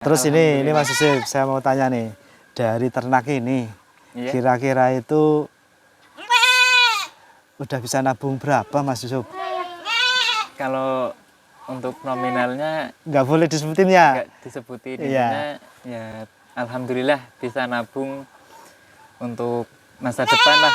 Terus ini Mas Yusuf, saya mau tanya nih, dari ternak ini, kira-kira itu udah bisa nabung berapa Mas Yusuf? Kalau untuk nominalnya nggak boleh disebutin ya? Nggak disebutin, intinya ya alhamdulillah bisa nabung untuk masa depan lah.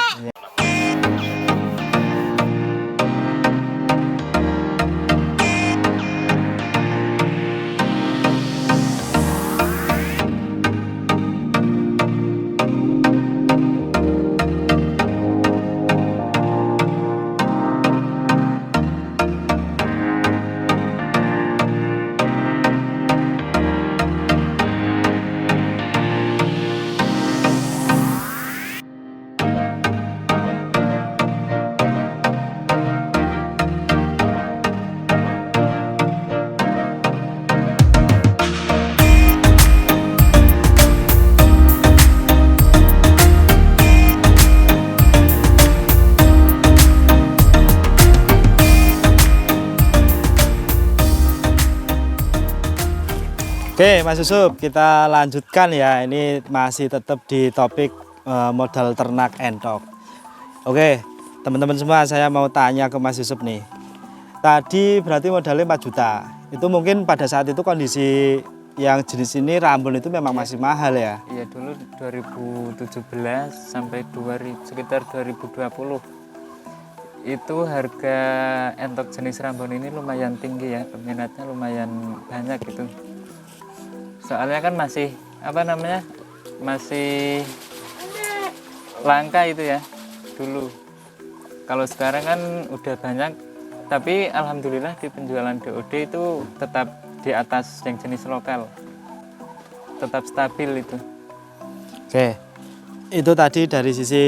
Oke Mas Yusuf, kita lanjutkan ya. Ini masih tetap di topik modal ternak entok. Oke teman-teman semua, saya mau tanya ke Mas Yusuf nih. Tadi berarti modalnya 4 juta. Itu mungkin pada saat itu kondisi yang jenis ini Rambon itu memang masih mahal ya? Iya, dulu 2017 sampai sekitar 2020 itu harga entok jenis Rambon ini lumayan tinggi ya, peminatnya lumayan banyak gitu. Soalnya kan masih masih langka itu ya dulu. Kalau sekarang kan udah banyak, tapi alhamdulillah di penjualan DOD itu tetap di atas yang jenis lokal, tetap stabil itu. Oke, itu tadi dari sisi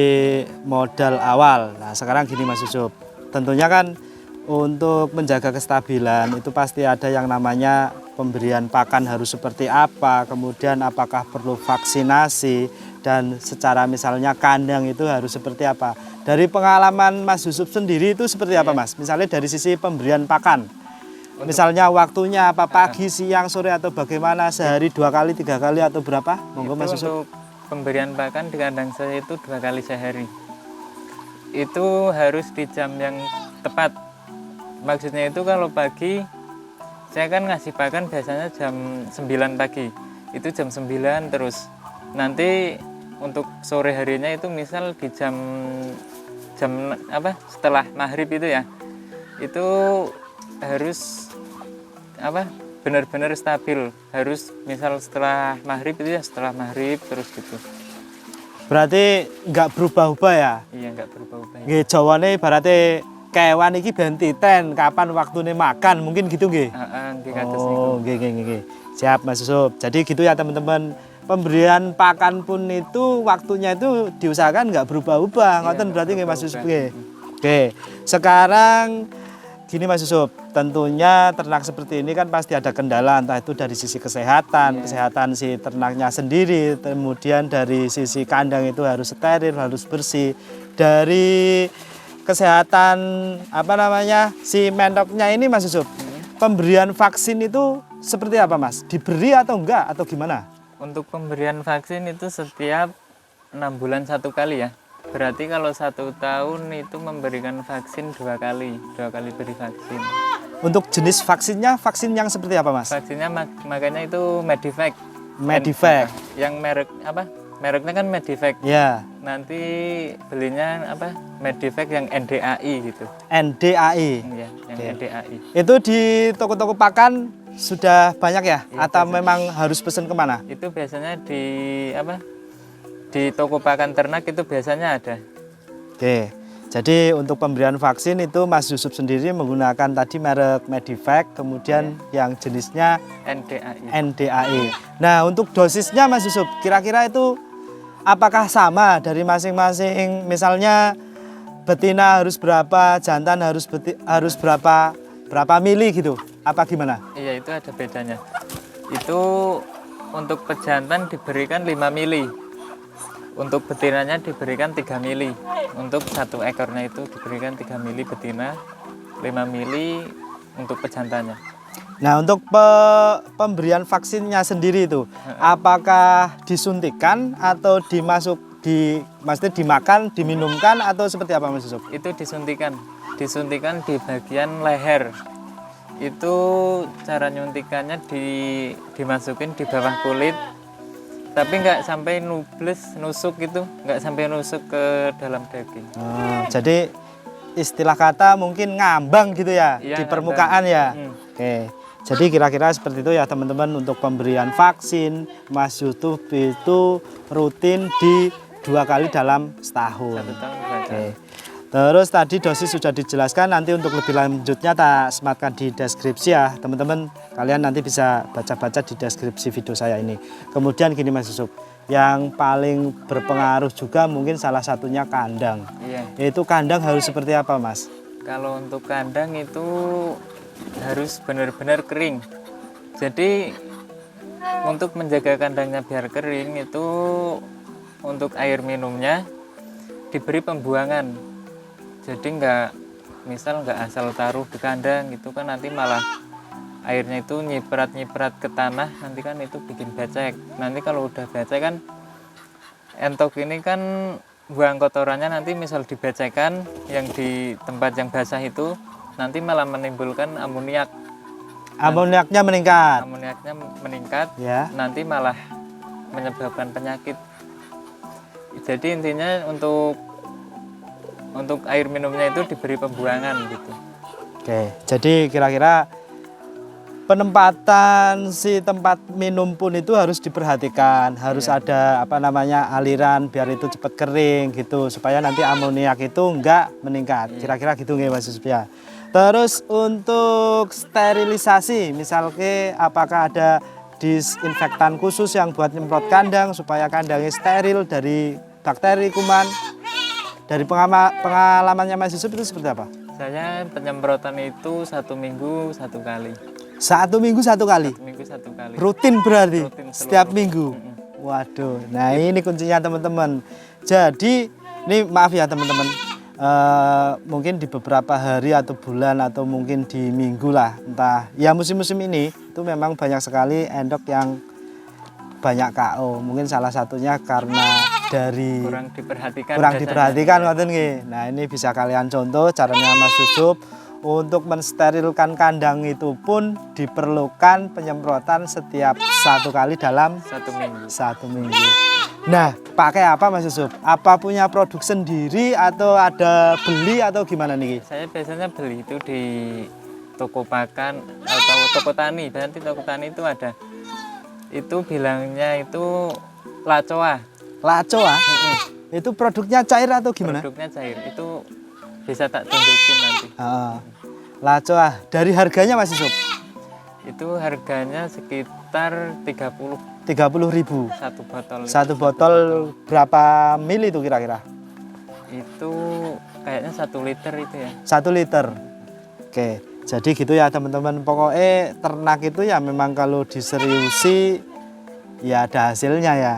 modal awal. Nah sekarang gini Mas Yusuf, tentunya kan untuk menjaga kestabilan itu pasti ada yang namanya pemberian pakan harus seperti apa, kemudian apakah perlu vaksinasi, dan secara misalnya kandang itu harus seperti apa. Dari pengalaman Mas Yusuf sendiri itu seperti apa Mas? Misalnya dari sisi pemberian pakan, misalnya waktunya apa, pagi, siang, sore, atau bagaimana, sehari 2 kali, 3 kali, atau berapa? Monggo Mas Yusuf. Untuk pemberian pakan di kandang saya itu 2 kali sehari. Itu harus di jam yang tepat. Maksudnya itu kalau pagi saya kan ngasih pakan biasanya jam 9 pagi. Itu jam 9 terus. Nanti untuk sore harinya itu misal di jam setelah maghrib itu ya. Itu harus benar-benar stabil. Harus misal setelah maghrib itu ya setelah maghrib terus gitu. Berarti nggak berubah-ubah ya? Iya, nggak berubah-ubah. Nggih, jawane ibarate kewan iki ben titen kapan waktune makan, mungkin gitu nggih. Oh, nggih. Siap Mas Yusuf. Jadi gitu ya teman-teman. Pemberian pakan pun itu waktunya itu diusahakan nggak berubah-ubah. Ngoten berarti nggih Mas Yusuf nggih. Oke. Sekarang gini Mas Yusuf, tentunya ternak seperti ini kan pasti ada kendala, entah itu dari sisi kesehatan, kesehatan si ternaknya sendiri, kemudian dari sisi kandang itu harus steril, harus bersih. Dari kesehatan si mentoknya ini Mas Yusuf, pemberian vaksin itu seperti apa Mas? Diberi atau enggak atau gimana? Untuk pemberian vaksin itu setiap 6 bulan 1 kali ya. Berarti kalau 1 tahun itu memberikan vaksin 2 kali beri vaksin. Untuk jenis vaksinnya, vaksin yang seperti apa Mas? Vaksinnya makanya itu Medivac. Medivac. Yang merek mereknya kan Medivac. Ya. Nanti belinya Medivac yang NDAI gitu. NDAI. Iya, yang NDAI. Itu di toko-toko pakan sudah banyak ya? Atau memang harus pesen kemana? Itu biasanya di toko pakan ternak itu biasanya ada. Oke. Jadi untuk pemberian vaksin itu Mas Yusuf sendiri menggunakan tadi merek Medivac, kemudian yang jenisnya NDAI. Nah, untuk dosisnya Mas Yusuf, kira-kira itu apakah sama dari masing-masing? Misalnya betina harus berapa, jantan harus berapa mili gitu? Apa gimana? Iya, itu ada bedanya. Itu untuk pejantan diberikan 5 mili. Untuk betinanya diberikan 3 mili. Untuk 1 ekornya itu diberikan 3 mili betina, 5 mili untuk pejantannya. Nah, untuk pemberian vaksinnya sendiri itu, apakah disuntikan atau maksudnya dimakan, diminumkan atau seperti apa Mas Yusuf? Itu disuntikan di bagian leher. Itu cara nyuntikannya dimasukin di bawah kulit, tapi nggak sampai nusuk gitu, nggak sampai nusuk ke dalam daging. Jadi istilah kata mungkin ngambang gitu ya, Iya, di ngambang. permukaan ya. Oke. Jadi kira-kira seperti itu ya teman-teman untuk pemberian vaksin Mas Yusuf itu rutin di 2 kali dalam setahun. 1 tahun 2 kali. Oke. Terus tadi dosis sudah dijelaskan, nanti untuk lebih lanjutnya tak sematkan di deskripsi ya teman-teman. Kalian nanti bisa baca-baca di deskripsi video saya ini. Kemudian gini Mas Yusuf, yang paling berpengaruh juga mungkin salah satunya kandang. Iya. Yaitu kandang harus seperti apa Mas? Kalau untuk kandang itu harus benar-benar kering. Jadi untuk menjaga kandangnya biar kering itu untuk air minumnya diberi pembuangan. Jadi nggak asal taruh di kandang gitu kan, nanti malah airnya itu nyiprat ke tanah, nanti kan itu bikin becek. Nanti kalau udah becek kan entok ini kan buang kotorannya, nanti misal dibecekkan yang di tempat yang basah itu nanti malah menimbulkan amoniak. Amoniaknya meningkat. Amoniaknya meningkat, Ya. nanti malah menyebabkan penyakit. Jadi intinya untuk air minumnya itu diberi pembuangan gitu. Oke, jadi kira-kira penempatan si tempat minum pun itu harus diperhatikan, harus ada aliran biar itu cepat kering gitu, supaya nanti amoniak itu enggak meningkat. Kira-kira gitu nggih Mas Yusuf ya. Terus untuk sterilisasi, misalnya apakah ada disinfektan khusus yang buat nyemprot kandang supaya kandangnya steril dari bakteri, kuman? Dari pengalamannya Mas Yusuf itu seperti apa? Saya penyemprotan itu 1 minggu 1 kali. 1 minggu 1 kali? 1 minggu 1 kali. Rutin berarti? Rutin setiap seluruh. minggu? Waduh, nah ini kuncinya teman-teman. Jadi, ini maaf ya teman-teman, mungkin di beberapa hari atau bulan atau mungkin di minggu lah, entah ya musim-musim ini itu memang banyak sekali endok yang banyak KO. Mungkin salah satunya karena dari Kurang diperhatikan. kurang biasanya. diperhatikan ngoten nggih. Nah, ini bisa kalian contoh caranya Mas Yusuf. Untuk mensterilkan kandang itu pun diperlukan penyemprotan setiap 1 kali dalam 1 minggu. 1 minggu. Nah, pakai apa Mas Yusuf? Apa punya produk sendiri atau ada beli atau gimana nih? Saya biasanya beli itu di toko pakan atau toko tani. Nanti toko tani itu ada. Itu bilangnya itu lacoa. Lacoa? Itu produknya cair atau gimana? Produknya cair. Itu bisa tak tunjukin nanti. Lacoa. Dari harganya Mas Yusuf? Itu harganya sekitar 30.000 30.000. 1 botol. 1 botol berapa mili itu kira-kira? Itu kayaknya 1 liter itu ya. 1 liter. Oke, jadi gitu ya teman-teman. Pokoknya ternak itu ya memang kalau diseriusi ya ada hasilnya ya.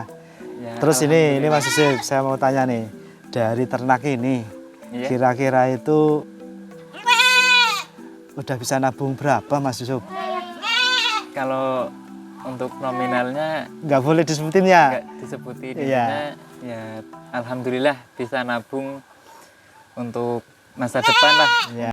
Ya, Terus ini Mas Yusuf, saya mau tanya nih, dari ternak ini Iya. kira-kira itu udah bisa nabung berapa Mas Yusuf? Kalau untuk nominalnya Nggak boleh disebutin ya? nggak disebutin. Iya. Intinya ya alhamdulillah bisa nabung untuk masa depan lah. Ya.